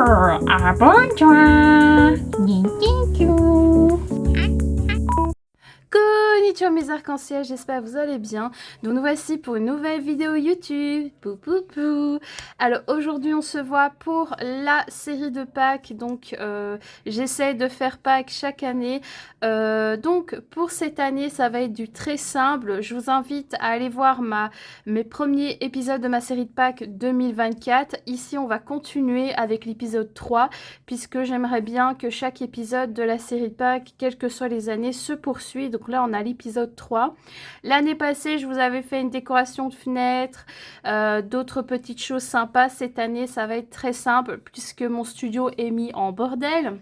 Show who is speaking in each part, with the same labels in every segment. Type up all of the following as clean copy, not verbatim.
Speaker 1: Abonne-toi. Konnichiwa mes arcs-en-ciel, j'espère que vous allez bien. Donc nous voici pour une nouvelle vidéo YouTube. Pou pou pou. Alors aujourd'hui on se voit pour la série de Pâques. Donc j'essaie de faire Pâques chaque année. Donc pour cette année ça va être du très simple. Je vous invite à aller voir mes premiers épisodes de ma série de Pâques 2024. Ici on va continuer avec l'épisode 3 puisque j'aimerais bien que chaque épisode de la série de Pâques, quelles que soient les années, se poursuit. Donc là on a l'épisode 3. L'année passée je vous avais fait une décoration de fenêtre, d'autres petites choses sympas. Cette année ça va être très simple puisque mon studio est mis en bordel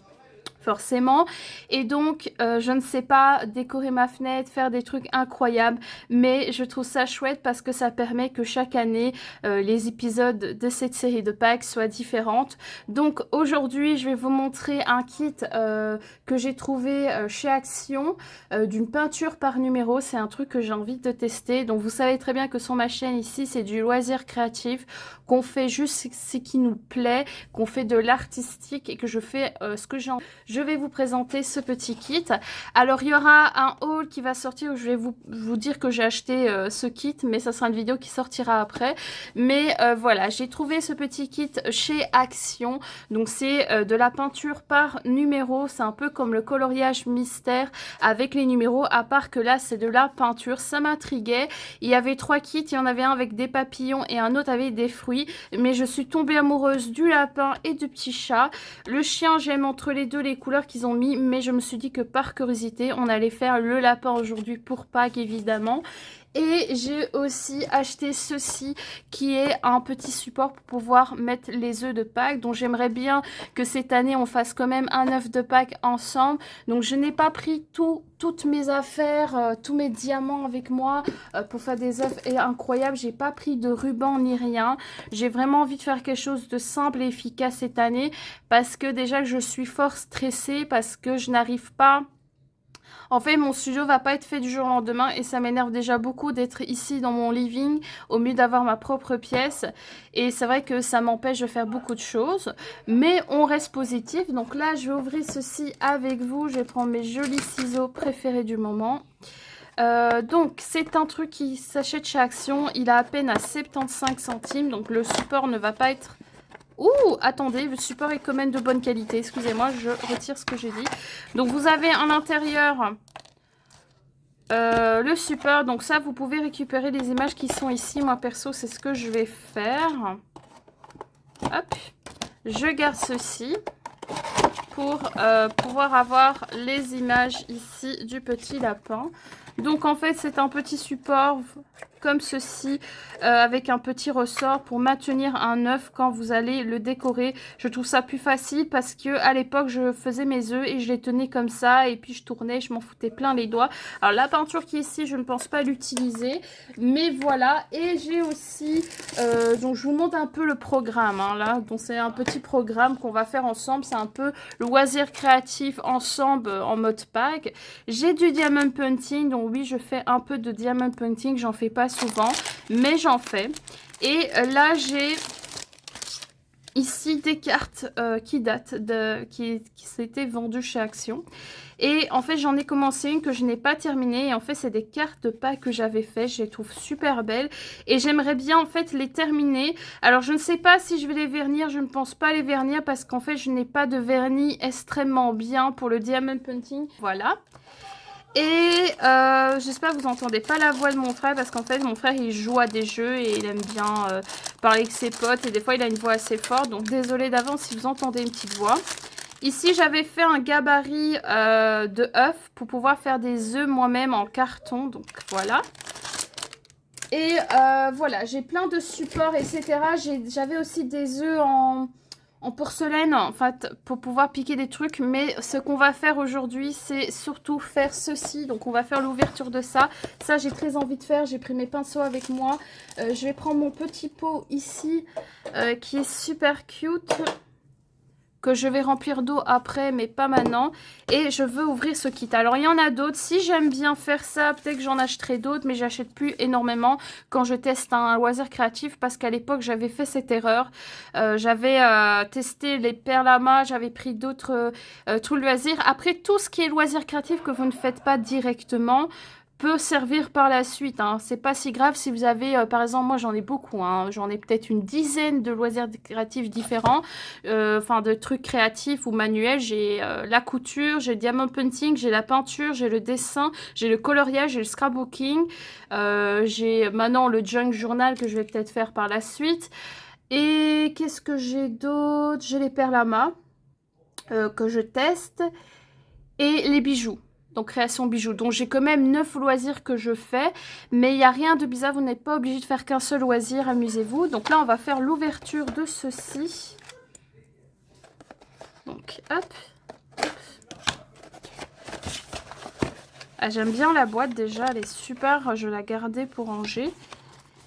Speaker 1: forcément, et donc je ne sais pas décorer ma fenêtre, faire des trucs incroyables, mais je trouve ça chouette parce que ça permet que chaque année les épisodes de cette série de Pâques soient différentes. Donc aujourd'hui je vais vous montrer un kit que j'ai trouvé chez Action, d'une peinture par numéro. C'est un truc que j'ai envie de tester. Donc vous savez très bien que sur ma chaîne ici c'est du loisir créatif, qu'on fait juste ce qui nous plaît, qu'on fait de l'artistique et que je fais ce que j'ai envie. Je vais vous présenter ce petit kit. Alors il y aura un haul qui va sortir où je vais vous dire que j'ai acheté ce kit, mais ça sera une vidéo qui sortira après. Mais voilà, j'ai trouvé ce petit kit chez Action. Donc c'est de la peinture par numéro. C'est un peu comme le coloriage mystère avec les numéros, à part que là c'est de la peinture. Ça m'intriguait. Il y avait 3 kits, il y en avait un avec des papillons et un autre avec des fruits. Mais je suis tombée amoureuse du lapin et du petit chat. Le chien, j'aime entre les deux les couleurs qu'ils ont mis, mais je me suis dit que par curiosité on allait faire le lapin aujourd'hui pour Pâques évidemment. Et j'ai aussi acheté ceci qui est un petit support pour pouvoir mettre les œufs de Pâques. Donc j'aimerais bien que cette année on fasse quand même un œuf de Pâques ensemble. Donc je n'ai pas pris toutes mes affaires, tous mes diamants avec moi pour faire des œufs incroyables. J'ai pas pris de ruban ni rien. J'ai vraiment envie de faire quelque chose de simple et efficace cette année parce que déjà je suis fort stressée parce que je n'arrive pas... En fait, mon studio va pas être fait du jour au lendemain et ça m'énerve déjà beaucoup d'être ici dans mon living au mieux d'avoir ma propre pièce. Et c'est vrai que ça m'empêche de faire beaucoup de choses. Mais on reste positif. Donc là, je vais ouvrir ceci avec vous. Je vais prendre mes jolis ciseaux préférés du moment. Donc c'est un truc qui s'achète chez Action. Il a à peine à 75 centimes. Donc le support ne va pas être... Ouh, attendez, le support est quand même de bonne qualité. Excusez-moi, je retire ce que j'ai dit. Donc, vous avez à l'intérieur le support. Donc, ça, vous pouvez récupérer les images qui sont ici. Moi, perso, c'est ce que je vais faire. Hop, je garde ceci pour pouvoir avoir les images ici du petit lapin. Donc, en fait, c'est un petit support comme ceci, avec un petit ressort pour maintenir un œuf quand vous allez le décorer. Je trouve ça plus facile parce que à l'époque je faisais mes œufs et je les tenais comme ça et puis je tournais, je m'en foutais plein les doigts. Alors la peinture qui est ici, je ne pense pas l'utiliser, mais voilà. Et j'ai aussi donc je vous montre un peu le programme hein, là. Donc c'est un petit programme qu'on va faire ensemble, c'est un peu loisir créatif ensemble en mode Pâques. J'ai du diamond painting, donc oui je fais un peu de diamond painting, j'en fais pas souvent mais j'en fais. Et là j'ai ici des cartes qui datent qui s'étaient vendues chez Action. Et en fait j'en ai commencé une que je n'ai pas terminée et en fait c'est des cartes de Pâques que j'avais fait. Je les trouve super belles et j'aimerais bien en fait les terminer. Alors je ne sais pas si je vais les vernir, je ne pense pas les vernir parce qu'en fait je n'ai pas de vernis extrêmement bien pour le diamond painting. Voilà. Et j'espère que vous n'entendez pas la voix de mon frère parce qu'en fait mon frère il joue à des jeux et il aime bien parler avec ses potes et des fois il a une voix assez forte, donc désolée d'avance si vous entendez une petite voix. Ici j'avais fait un gabarit de œufs pour pouvoir faire des œufs moi-même en carton, donc voilà. Et voilà, j'ai plein de supports etc. J'avais aussi des œufs en porcelaine en fait pour pouvoir piquer des trucs, mais ce qu'on va faire aujourd'hui c'est surtout faire ceci. Donc on va faire l'ouverture de ça j'ai très envie de faire. J'ai pris mes pinceaux avec moi, je vais prendre mon petit pot ici qui est super cute que je vais remplir d'eau après, mais pas maintenant. Et je veux ouvrir ce kit. Alors, il y en a d'autres. Si j'aime bien faire ça, peut-être que j'en achèterai d'autres, mais j'achète plus énormément quand je teste un loisir créatif, parce qu'à l'époque, j'avais fait cette erreur. J'avais testé les perles à mât, j'avais pris d'autres tout le loisir. Après, tout ce qui est loisir créatif que vous ne faites pas directement peut servir par la suite, hein. C'est pas si grave si vous avez, par exemple, moi j'en ai beaucoup, hein. J'en ai peut-être une dizaine de loisirs créatifs différents, enfin de trucs créatifs ou manuels. J'ai la couture, j'ai le diamond painting, j'ai la peinture, j'ai le dessin, j'ai le coloriage, j'ai le scrapbooking, j'ai maintenant le junk journal que je vais peut-être faire par la suite. Et qu'est-ce que j'ai d'autre? J'ai les perles à mât que je teste et les bijoux. Donc création bijoux. Donc j'ai quand même 9 loisirs que je fais. Mais il n'y a rien de bizarre. Vous n'êtes pas obligé de faire qu'un seul loisir. Amusez-vous. Donc là on va faire l'ouverture de ceci. Donc hop. Ah, j'aime bien la boîte déjà. Elle est super. Je la gardais pour ranger.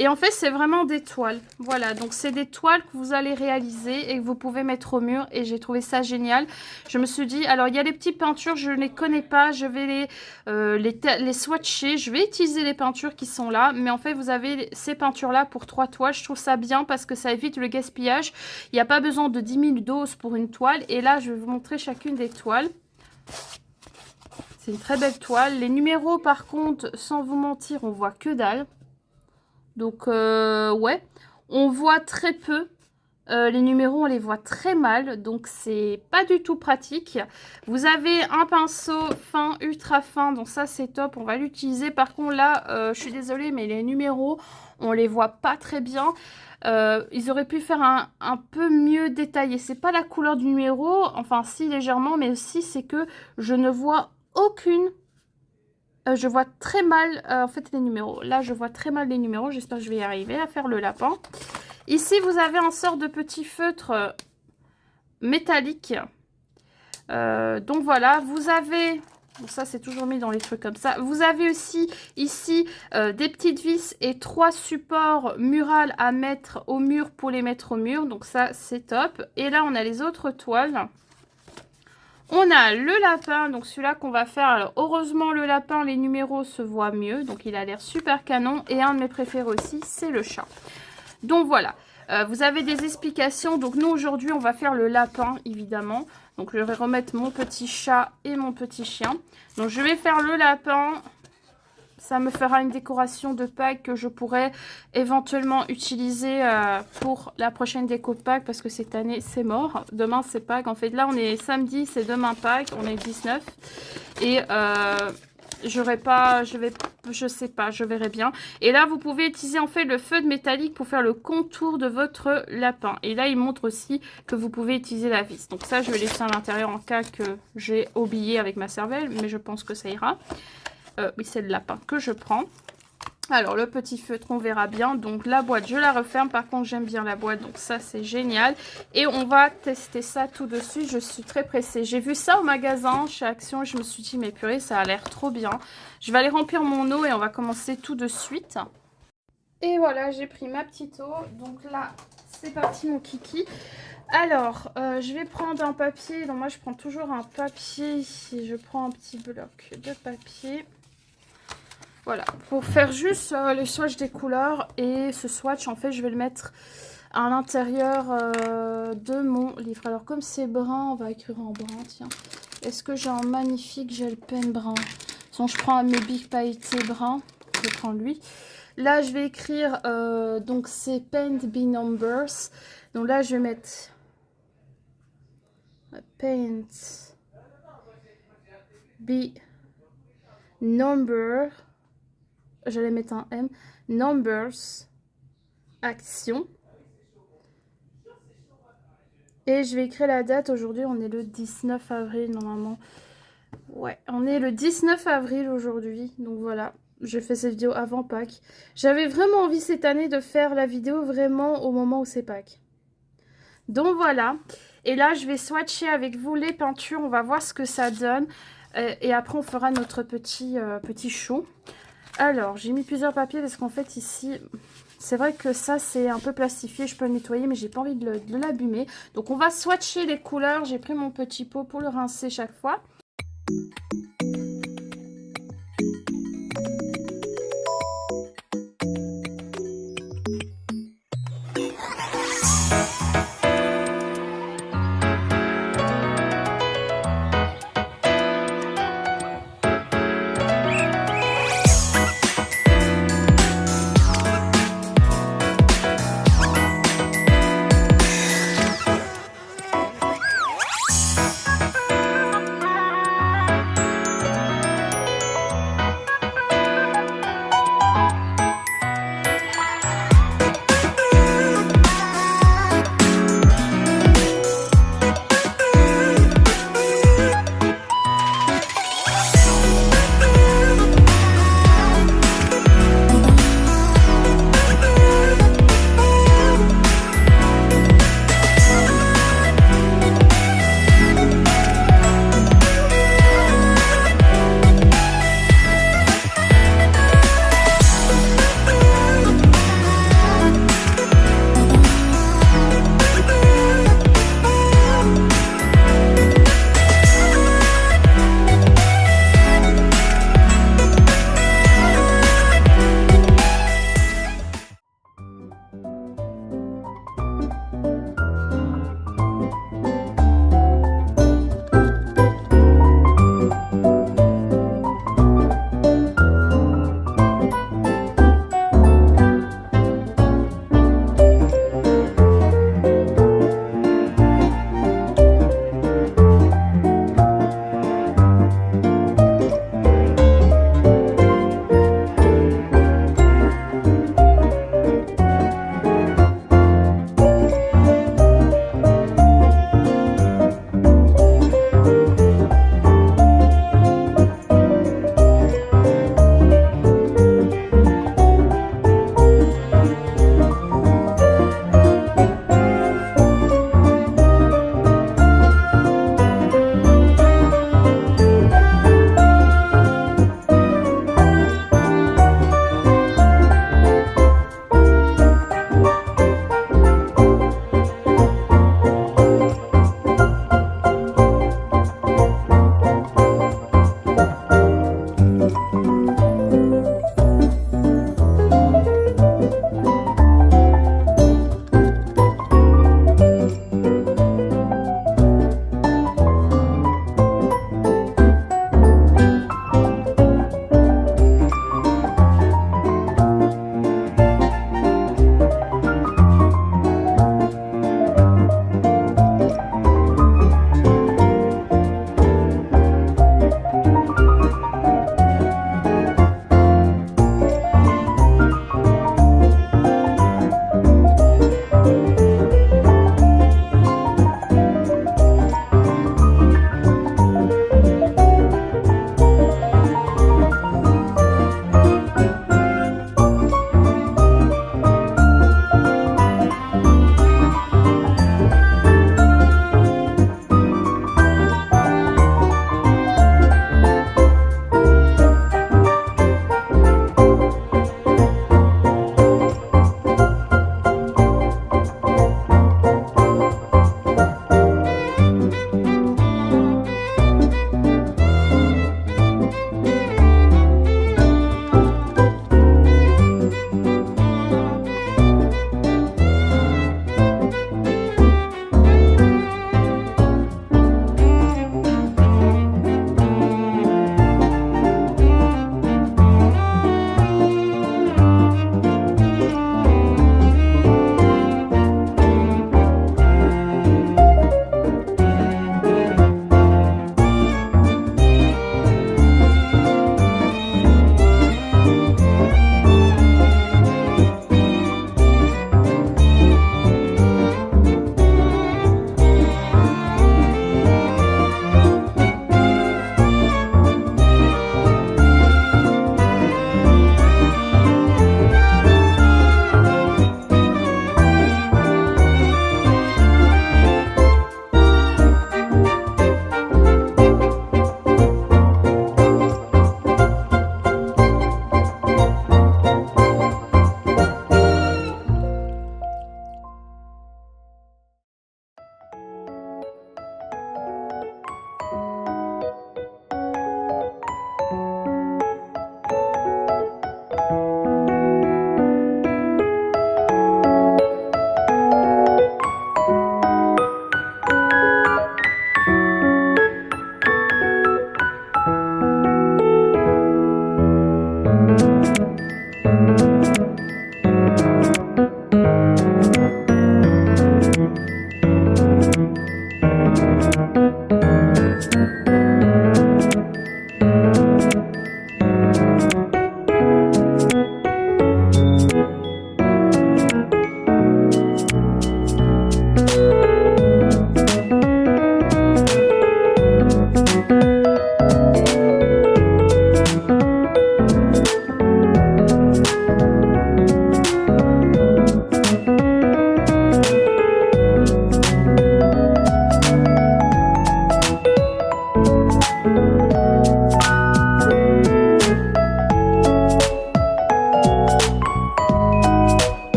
Speaker 1: Et en fait, c'est vraiment des toiles. Voilà, donc c'est des toiles que vous allez réaliser et que vous pouvez mettre au mur. Et j'ai trouvé ça génial. Je me suis dit, alors il y a les petites peintures, je ne les connais pas. Je vais les swatcher. Je vais utiliser les peintures qui sont là. Mais en fait, vous avez ces peintures-là pour 3 toiles. Je trouve ça bien parce que ça évite le gaspillage. Il n'y a pas besoin de 10 000 doses pour une toile. Et là, je vais vous montrer chacune des toiles. C'est une très belle toile. Les numéros, par contre, sans vous mentir, on voit que dalle. Donc, ouais, on voit très peu. Les numéros, on les voit très mal. Donc, c'est pas du tout pratique. Vous avez un pinceau fin, ultra fin. Donc, ça, c'est top. On va l'utiliser. Par contre, là, je suis désolée, mais les numéros, on les voit pas très bien. Ils auraient pu faire un peu mieux détaillé. C'est pas la couleur du numéro. Enfin, si, légèrement. Mais aussi, c'est que je ne vois aucune... je vois très mal, en fait, les numéros. Là, je vois très mal les numéros. J'espère que je vais y arriver à faire le lapin. Ici, vous avez un sort de petit feutre métallique. Donc, voilà. Vous avez... Bon, ça, c'est toujours mis dans les trucs comme ça. Vous avez aussi, ici, des petites vis et 3 supports murales à mettre au mur pour les mettre au mur. Donc, ça, c'est top. Et là, on a les autres toiles. On a le lapin, donc celui-là qu'on va faire. Alors, heureusement, le lapin, les numéros se voient mieux. Donc, il a l'air super canon. Et un de mes préférés aussi, c'est le chat. Donc, voilà. Vous avez des explications. Donc, nous, aujourd'hui, on va faire le lapin, évidemment. Donc, je vais remettre mon petit chat et mon petit chien. Donc, je vais faire le lapin. Ça me fera une décoration de Pâques que je pourrais éventuellement utiliser pour la prochaine déco de Pâques, parce que cette année c'est mort. Demain c'est Pâques. En fait là on est samedi, c'est demain Pâques, on est 19. Et je sais pas, je verrai bien. Et là vous pouvez utiliser en fait le feutre métallique pour faire le contour de votre lapin. Et là il montre aussi que vous pouvez utiliser la vis. Donc ça je vais laisser à l'intérieur en cas que j'ai oublié avec ma cervelle, mais je pense que ça ira. Oui, c'est le lapin que je prends. Alors, le petit feutre, on verra bien. Donc, la boîte, je la referme. Par contre, j'aime bien la boîte. Donc, ça, c'est génial. Et on va tester ça tout de suite. Je suis très pressée. J'ai vu ça au magasin chez Action. Et je me suis dit, mais purée, ça a l'air trop bien. Je vais aller remplir mon eau et on va commencer tout de suite. Et voilà, j'ai pris ma petite eau. Donc là, c'est parti, mon kiki. Alors, je vais prendre un papier. Donc, moi, je prends toujours un papier ici. Je prends un petit bloc de papier. Voilà, pour faire juste le swatch des couleurs. Et ce swatch, en fait, je vais le mettre à l'intérieur de mon livre. Alors, comme c'est brun, on va écrire en brun, tiens. Est-ce que j'ai un magnifique gel pen brun? Sinon, je prends un de mes Bic pailletés bruns. Je prends lui. Là, je vais écrire, donc c'est Paint Be Numbers. Donc là, je vais mettre Paint Be Number. J'allais mettre un M. Numbers. Action. Et je vais écrire la date. Aujourd'hui, on est le 19 avril normalement. Ouais, on est le 19 avril aujourd'hui. Donc voilà. Je fais cette vidéo avant Pâques. J'avais vraiment envie cette année de faire la vidéo vraiment au moment où c'est Pâques. Donc voilà. Et là, je vais swatcher avec vous les peintures. On va voir ce que ça donne. Et après, on fera notre petit show. Alors, j'ai mis plusieurs papiers parce qu'en fait ici, c'est vrai que ça c'est un peu plastifié, je peux le nettoyer mais j'ai pas envie de l'abîmer. Donc on va swatcher les couleurs, j'ai pris mon petit pot pour le rincer chaque fois.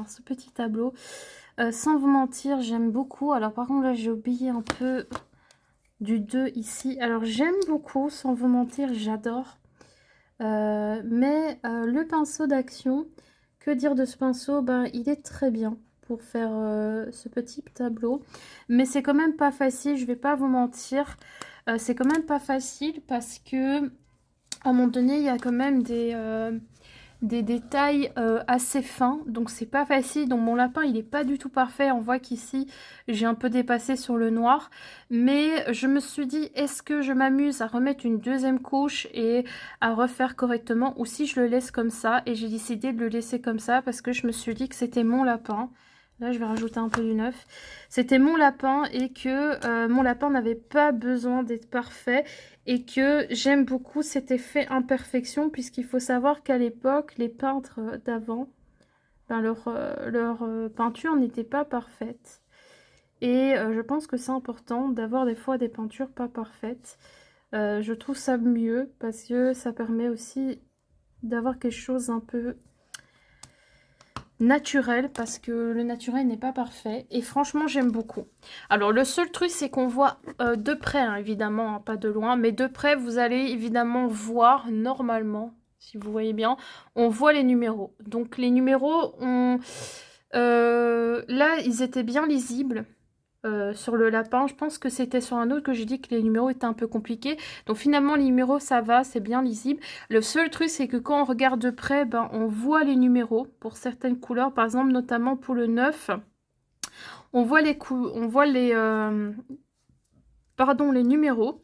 Speaker 1: faire ce petit tableau. Sans vous mentir, j'aime beaucoup. Alors par contre là j'ai oublié un peu du 2 ici. Alors j'aime beaucoup, sans vous mentir, j'adore. Mais le pinceau d'Action, que dire de ce pinceau? Ben, il est très bien pour faire ce petit tableau. Mais c'est quand même pas facile, je vais pas vous mentir. C'est quand même pas facile parce que à un moment donné, il y a quand même des détails assez fins, donc c'est pas facile. Donc mon lapin il est pas du tout parfait, on voit qu'ici j'ai un peu dépassé sur le noir, mais je me suis dit est-ce que je m'amuse à remettre une deuxième couche et à refaire correctement, ou si je le laisse comme ça, et j'ai décidé de le laisser comme ça parce que je me suis dit que c'était mon lapin. Là, je vais rajouter un peu du neuf. C'était mon lapin et que mon lapin n'avait pas besoin d'être parfait et que j'aime beaucoup cet effet imperfection, puisqu'il faut savoir qu'à l'époque, les peintres d'avant, ben leur peinture n'était pas parfaite. Et je pense que c'est important d'avoir des fois des peintures pas parfaites. Je trouve ça mieux parce que ça permet aussi d'avoir quelque chose un peu naturel, parce que le naturel n'est pas parfait, et franchement j'aime beaucoup. Alors le seul truc c'est qu'on voit de près, hein, évidemment, hein, pas de loin, mais de près vous allez évidemment voir normalement, si vous voyez bien, on voit les numéros. Donc les numéros, là ils étaient bien lisibles. Sur le lapin, je pense que c'était sur un autre que j'ai dit que les numéros étaient un peu compliqués. Donc finalement les numéros ça va, c'est bien lisible. Le seul truc c'est que quand on regarde de près, ben, on voit les numéros pour certaines couleurs. Par exemple notamment pour le 9, on voit les numéros.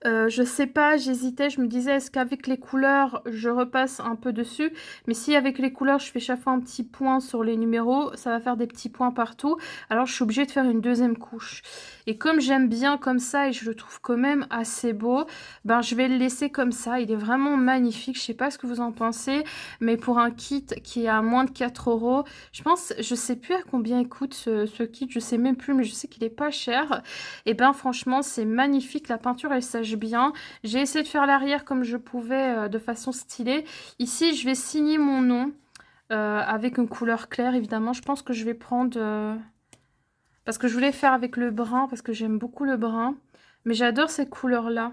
Speaker 1: Je sais pas, j'hésitais, je me disais est-ce qu'avec les couleurs je repasse un peu dessus, mais si avec les couleurs je fais chaque fois un petit point sur les numéros, ça va faire des petits points partout, alors je suis obligée de faire une deuxième couche. Et comme j'aime bien comme ça et je le trouve quand même assez beau, ben je vais le laisser comme ça. Il est vraiment magnifique, je sais pas ce que vous en pensez, mais pour un kit qui est à moins de 4 €, je pense, je sais plus à combien il coûte ce kit, je sais même plus, mais je sais qu'il est pas cher. Et ben franchement c'est magnifique, la peinture elle sèche bien. J'ai essayé de faire l'arrière comme je pouvais de façon stylée. Ici je vais signer mon nom avec une couleur claire évidemment. Je pense que je vais prendre parce que je voulais faire avec le brun, parce que j'aime beaucoup le brun, mais j'adore ces couleurs là.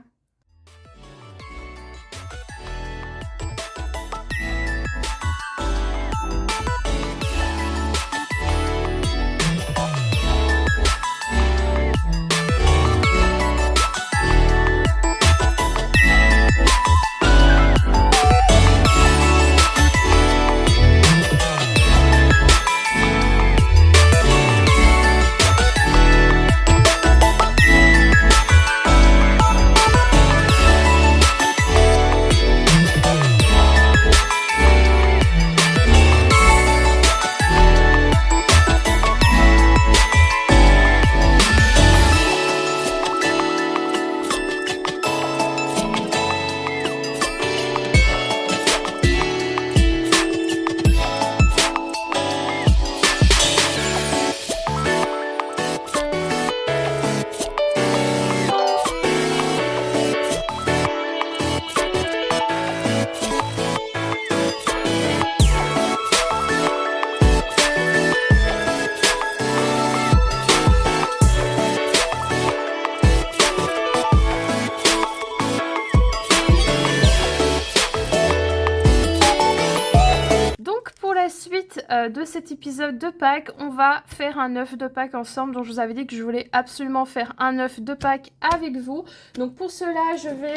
Speaker 1: De cet épisode de Pâques, on va faire un œuf de Pâques ensemble. Donc je vous avais dit que je voulais absolument faire un œuf de Pâques avec vous. Donc pour cela je vais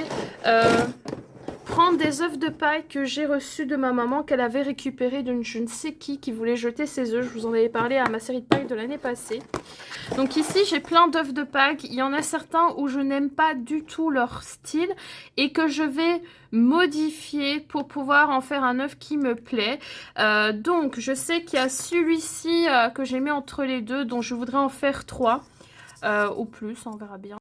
Speaker 1: prendre des œufs de Pâques que j'ai reçus de ma maman, qu'elle avait récupéré d'une je ne sais qui voulait jeter ses œufs. Je vous en avais parlé à ma série de Pâques de l'année passée. Donc ici j'ai plein d'œufs de Pâques. Il y en a certains où je n'aime pas du tout leur style et que je vais modifier pour pouvoir en faire un œuf qui me plaît. Donc je sais qu'il y a celui-ci que j'ai mis entre les deux, dont je voudrais en faire 3 ou plus, on verra bien.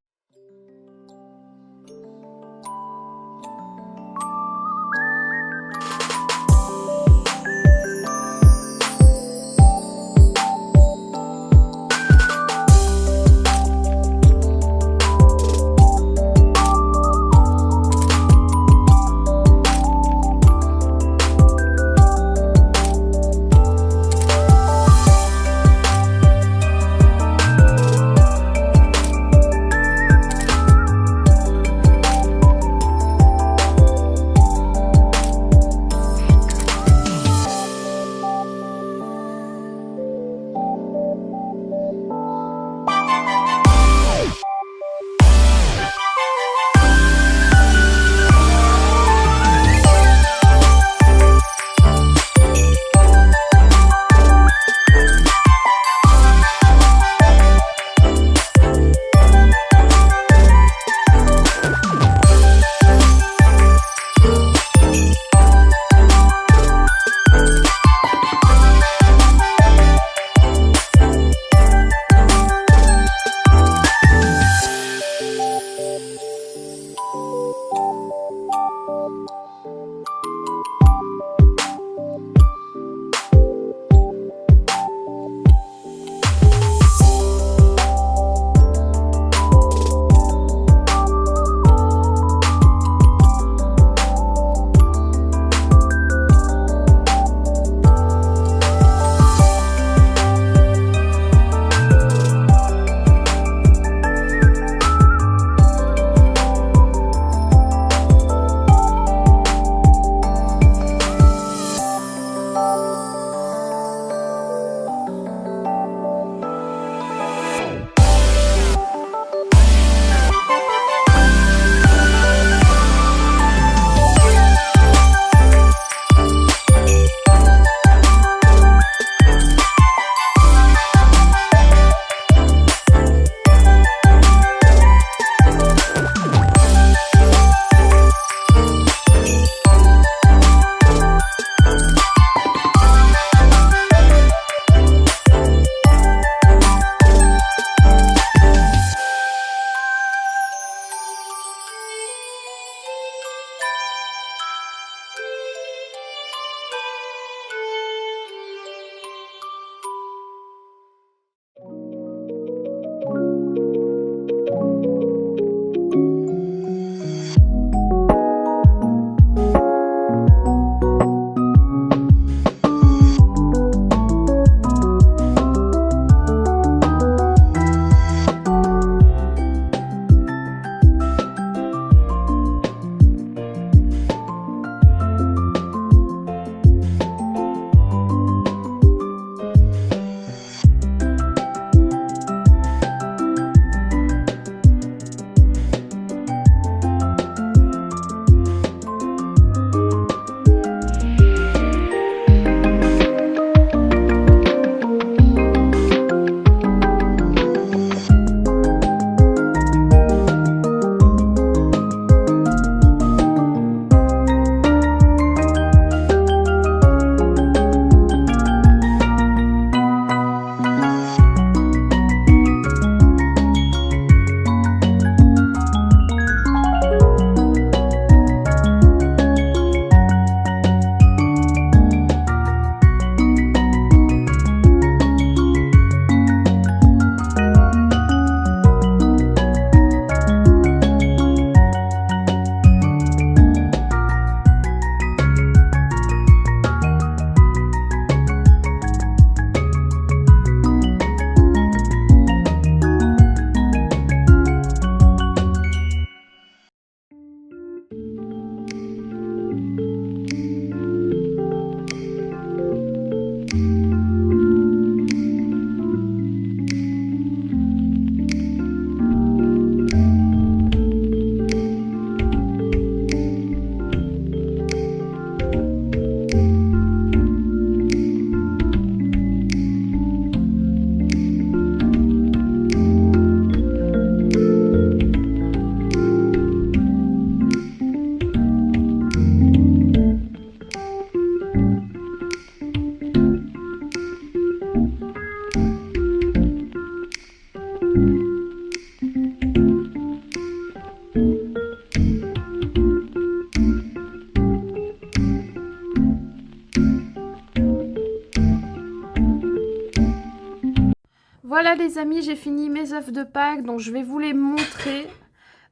Speaker 1: Voilà les amis, j'ai fini mes œufs de Pâques, donc je vais vous les montrer.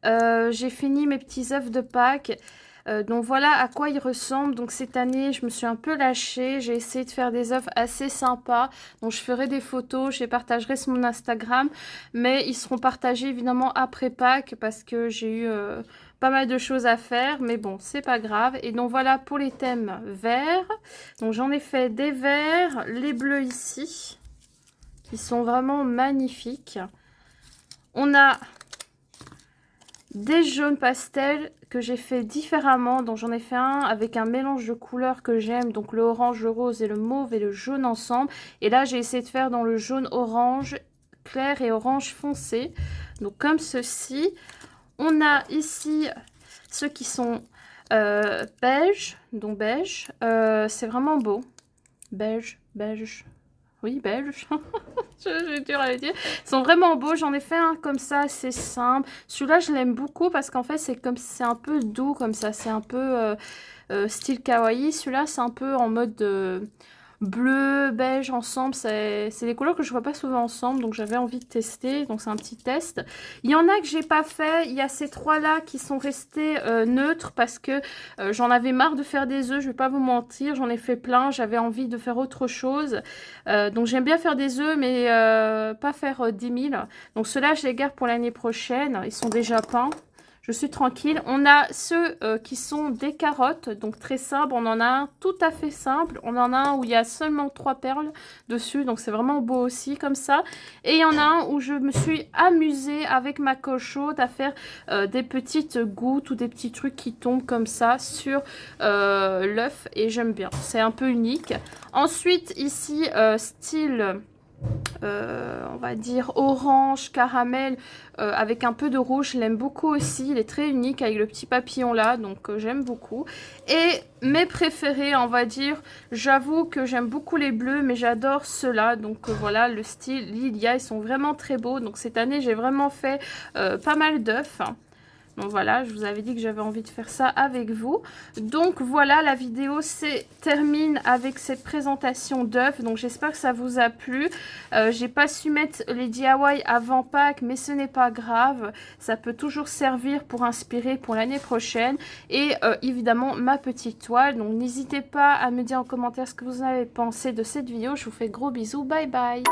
Speaker 1: J'ai fini mes petits œufs de Pâques. Donc voilà à quoi ils ressemblent. Donc cette année, je me suis un peu lâchée. J'ai essayé de faire des œufs assez sympas. Donc je ferai des photos, je les partagerai sur mon Instagram. Mais ils seront partagés évidemment après Pâques parce que j'ai eu pas mal de choses à faire. Mais bon, c'est pas grave. Et donc voilà pour les thèmes verts. Donc j'en ai fait des verts, les bleus ici, qui sont vraiment magnifiques. On a des jaunes pastels que j'ai fait différemment. Donc j'en ai fait un avec un mélange de couleurs que j'aime. Donc le orange, le rose et le mauve et le jaune ensemble. Et là j'ai essayé de faire dans le jaune orange clair et orange foncé. Donc comme ceci. On a ici ceux qui sont beige. Donc beige. C'est vraiment beau. Beige, beige. Oui, belge. J'ai dur à le dire. Ils sont vraiment beaux. J'en ai fait un comme ça, assez simple. Celui-là, je l'aime beaucoup parce qu'en fait, c'est un peu doux comme ça. C'est un peu style kawaii. Celui-là, c'est un peu en mode bleu, beige ensemble. C'est des couleurs que je vois pas souvent ensemble. Donc, j'avais envie de tester. Donc, c'est un petit test. Il y en a que j'ai pas fait. Il y a ces trois-là qui sont restés neutres parce que j'en avais marre de faire des œufs. Je vais pas vous mentir. J'en ai fait plein. J'avais envie de faire autre chose. Donc j'aime bien faire des œufs, mais pas faire 10 000. Donc ceux-là, je les garde pour l'année prochaine. Ils sont déjà peints. Je suis tranquille. On a ceux qui sont des carottes, donc très simples. On en a un tout à fait simple. On en a un où il y a seulement 3 perles dessus, donc c'est vraiment beau aussi comme ça. Et il y en a un où je me suis amusée avec ma colle chaude à faire des petites gouttes ou des petits trucs qui tombent comme ça sur l'œuf. Et j'aime bien, c'est un peu unique. Ensuite, ici, style... on va dire orange, caramel, avec un peu de rouge. Je l'aime beaucoup aussi. Il est très unique avec le petit papillon là, donc j'aime beaucoup. Et mes préférés, on va dire, j'avoue que j'aime beaucoup les bleus, mais j'adore ceux-là. Donc voilà, le style Lilia, ils sont vraiment très beaux. Donc cette année, j'ai vraiment fait pas mal d'œufs. Donc voilà, je vous avais dit que j'avais envie de faire ça avec vous. Donc voilà, la vidéo se termine avec cette présentation d'œufs. Donc j'espère que ça vous a plu. J'ai pas su mettre les DIY avant Pâques, mais ce n'est pas grave. Ça peut toujours servir pour inspirer pour l'année prochaine. Et évidemment, ma petite toile. Donc n'hésitez pas à me dire en commentaire ce que vous avez pensé de cette vidéo. Je vous fais gros bisous. Bye bye.